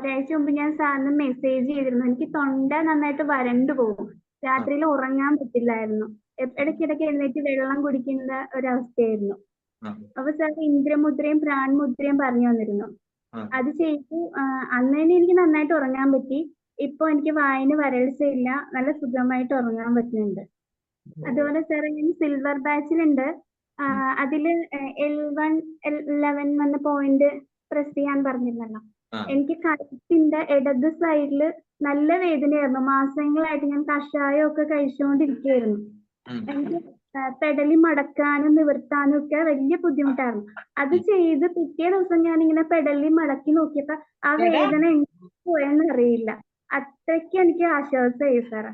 ഒരാഴ്ച മുമ്പ് ഞാൻ സാറിന് മെസ്സേജ് ചെയ്തിരുന്നു. എനിക്ക് തൊണ്ട നന്നായിട്ട് വരണ്ടു പോകും. രാത്രിയിൽ ഉറങ്ങാൻ പറ്റില്ലായിരുന്നു. ഇടയ്ക്കിടയ്ക്ക് എഴുന്നേറ്റ് വെള്ളം കുടിക്കുന്ന ഒരവസ്ഥയായിരുന്നു. ആ, അപ്പൊ സാർ ഇന്ദ്രമുദ്രയും പ്രാൺമുദ്രയും പറഞ്ഞു തന്നിരുന്നു. ആ. അത് ചെയ്തു. അന്ന് തന്നെ എനിക്ക് നന്നായിട്ട് ഉറങ്ങാൻ പറ്റി. ഇപ്പൊ എനിക്ക് വായിന് വരൾച്ചയില്ല. നല്ല സുഖമായിട്ട് ഉറങ്ങാൻ പറ്റുന്നുണ്ട്. അതുപോലെ സാർ ഞാൻ സിൽവർ ബാച്ചിലുണ്ട്. അതില് L1 L11 എന്ന പോയിന്റ് പ്രസ് ചെയ്യാൻ പറഞ്ഞിരുന്നല്ലോ. ആ. എനിക്ക് കഴുത്തിന്റെ ഇടത് സൈഡില് നല്ല വേദനയായിരുന്നു. മാസങ്ങളായിട്ട് ഞാൻ കഷായം ഒക്കെ കഴിച്ചുകൊണ്ടിരിക്കുകയായിരുന്നു. ഉം. എനിക്ക് പെടലി മടക്കാനും നിവർത്താനും ഒക്കെ വലിയ ബുദ്ധിമുട്ടായിരുന്നു. അത് ചെയ്ത് പിറ്റേ ദിവസം ഞാൻ ഇങ്ങനെ പെടലി മടക്കി നോക്കിയപ്പോ ആ വേദന എങ്ങനെ പോയെന്ന് അറിയില്ല. അത്രയ്ക്ക് എനിക്ക് ആശ്വാസമായി സാറേ.